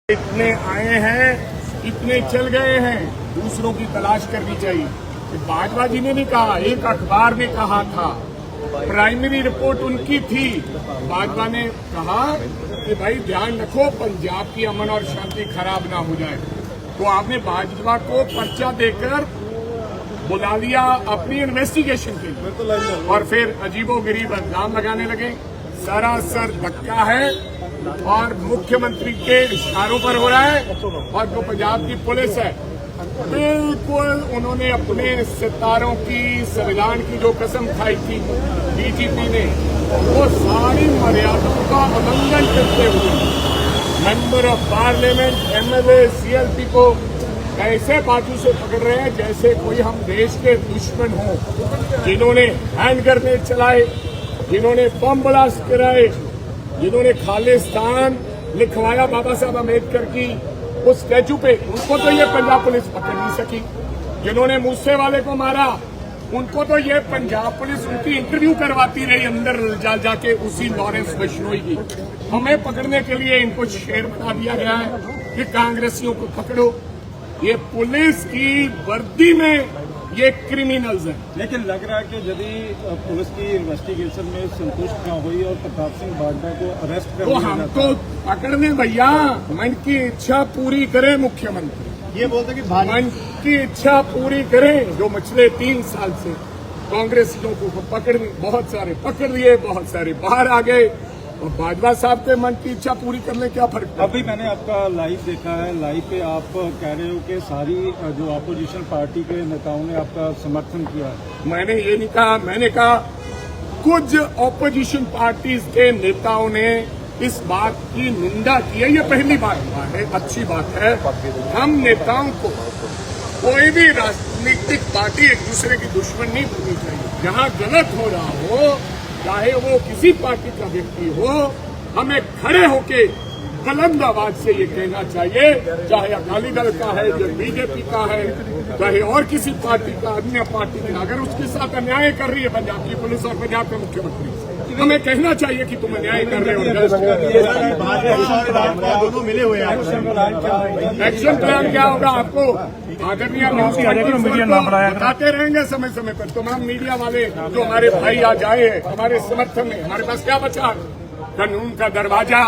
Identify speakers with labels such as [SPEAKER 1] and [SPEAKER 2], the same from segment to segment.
[SPEAKER 1] इतने आए हैं, इतने चल गए हैं, दूसरों की तलाश करनी चाहिए। भाजपा जी ने नहीं कहा, एक अखबार ने कहा था, प्राइमरी रिपोर्ट उनकी थी। भाजपा ने कहा कि भाई ध्यान रखो पंजाब की अमन और शांति खराब ना हो जाए, तो आपने भाजपा को पर्चा देकर बुला लिया अपनी इन्वेस्टिगेशन के लिए, और फिर अजीबोगरीब इल्जाम लगाने लगे। सरासर धक्का है और मुख्यमंत्री के इशारों पर हो रहा है। और जो पंजाब की पुलिस है, बिल्कुल उन्होंने अपने सितारों की, संविधान की जो कसम खाई थी डीजीपी ने, वो सारी मर्यादाओं का उल्लंघन करते हुए member of parliament, MLA, CLP को ऐसे बाजू से पकड़ रहे हैं जैसे कोई हम देश के दुश्मन हों, जिन्होंने हैंड ग्रेनेड चलाए, जिन्होंने बम ब्लास्ट कराए, जिन्होंने खालिस्तान लिखवाया बाबा साहब अम्बेडकर की उस स्टैचू पे, उनको तो ये पंजाब पुलिस पकड़ नहीं सकी। जिन्होंने मूसे वाले को मारा, उनको तो ये पंजाब पुलिस उनकी इंटरव्यू करवाती रही अंदर जा जाके उसी लॉरेंस बिश्नोई की। हमें पकड़ने के लिए इनको शेर बना दिया गया है कि कांग्रेसियों को पकड़ो। ये पुलिस की वर्दी में ये क्रिमिनल्स हैं।
[SPEAKER 2] लेकिन लग रहा है कि यदि पुलिस की इन्वेस्टिगेशन में संतुष्ट न हुई और प्रताप सिंह बाजवा को अरेस्ट कर
[SPEAKER 1] तो हम तो पकड़ने भैया, मन की इच्छा पूरी करे मुख्यमंत्री।
[SPEAKER 2] ये बोलते कि
[SPEAKER 1] मन की इच्छा पूरी करें। जो पिछले 3 साल से कांग्रेसियों को पकड़, बहुत सारे पकड़ लिए, बहुत सारे बाहर आ गए, और बाजवा साहब के मन की इच्छा पूरी करने क्या फर्क।
[SPEAKER 2] अभी मैंने आपका लाइव देखा है, लाइव पे आप कह रहे हो कि सारी जो अपोजिशन पार्टी के नेताओं ने आपका समर्थन किया है।
[SPEAKER 1] मैंने ये नहीं कहा, मैंने कहा कुछ अपोजिशन पार्टीज के नेताओं ने इस बात की निंदा की है। ये पहली बात है, अच्छी बात है। हम नेताओं को, कोई भी राजनीतिक पार्टी एक दूसरे की दुश्मन नहीं बननी चाहिए। जहां गलत हो रहा हो, चाहे वो किसी पार्टी का व्यक्ति हो, हमें खड़े होके बुलंद आवाज से ये कहना चाहिए, चाहे अकाली दल का है, जो बीजेपी का है, चाहे और किसी पार्टी का, अन्य पार्टी का, अगर उसके साथ अन्याय कर रही है पंजाब की पुलिस और पंजाब के मुख्यमंत्री, हमें कहना चाहिए कि तुम अन्याय कर रहे हो।
[SPEAKER 2] दोनों मिले हुए हैं।
[SPEAKER 1] एक्शन प्लान क्या होगा आपको आदरणीय बताते रहेंगे समय समय पर। तमाम मीडिया वाले जो हमारे भाई आज आए हैं हमारे समर्थन में, हमारे पास क्या बचा? कानून का दरवाजा,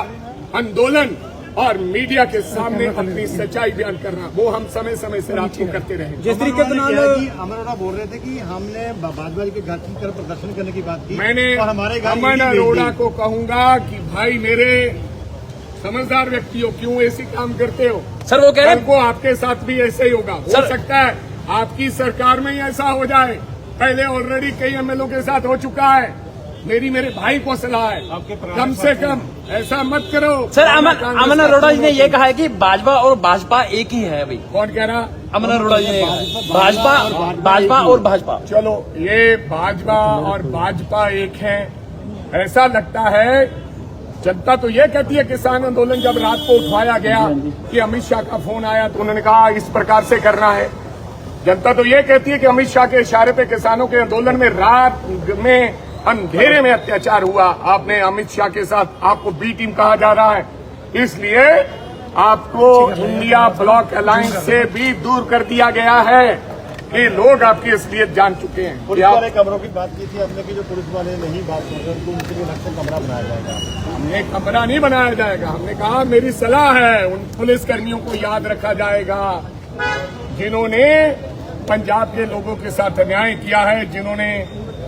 [SPEAKER 1] आंदोलन और मीडिया के सामने अपनी सच्चाई बयान करना, वो हम समय समय से रात को करते रहे।
[SPEAKER 2] जिस तरीके से अमन अरोड़ा बोल रहे थे कि हमने बाजवा के घर की तरफ प्रदर्शन करने की बात की,
[SPEAKER 1] मैंने अमन अरोड़ा को कहूंगा कि भाई मेरे समझदार व्यक्ति हो, क्यों ऐसी काम करते हो?
[SPEAKER 3] सर वो कह रहे हैं
[SPEAKER 1] को आपके साथ भी ऐसे ही होगा। हो सकता है आपकी सरकार में ही ऐसा हो जाए। पहले ऑलरेडी कई एमएलओ के साथ हो चुका है। मेरे भाई को सलाह है, कम से कम ऐसा मत करो।
[SPEAKER 3] सर अमन अरोड़ा जी ने ये कहा है कि भाजपा और भाजपा एक ही है। अभी
[SPEAKER 1] कौन कह रहा?
[SPEAKER 3] अमन अरोड़ा जी ने भाजपा और भाजपा।
[SPEAKER 1] चलो, ये भाजपा और भाजपा एक है ऐसा लगता है। जनता तो ये कहती है, किसान आंदोलन जब रात को उठवाया गया कि अमित शाह का फोन आया तो उन्होंने कहा इस प्रकार से करना है। जनता तो ये कहती है कि अमित शाह के इशारे पे किसानों के आंदोलन में रात में अंधेरे में अत्याचार हुआ। आपने अमित शाह के साथ, आपको बी टीम कहा जा रहा है, इसलिए आपको इंडिया ब्लॉक अलायंस से भी दूर कर दिया गया है। ये लोग आपकी असलियत जान चुके हैं।
[SPEAKER 2] पुलिस वाले कमरों की बात की थी आपने कि जो पुलिस वाले नहीं बात कर रहे उनको उनके लिए अलग से कमरा बनाया जाएगा।
[SPEAKER 1] हमने कमरा नहीं बनाया जाएगा, हमने कहा मेरी सलाह है उन पुलिस कर्मियों को याद रखा जाएगा जिन्होंने पंजाब के लोगों के साथ अन्याय किया है, जिन्होंने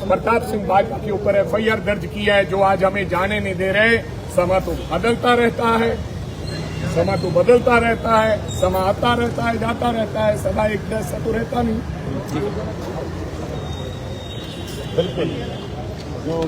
[SPEAKER 1] प्रताप सिंह बाजवा के ऊपर एफआईआर दर्ज की है, जो आज हमें जाने नहीं दे रहे। समा तो बदलता रहता है, समा तो बदलता रहता है, समा आता रहता है, जाता रहता है, सदा एक जैसा तो रहता नहीं।
[SPEAKER 2] बिल्कुल जो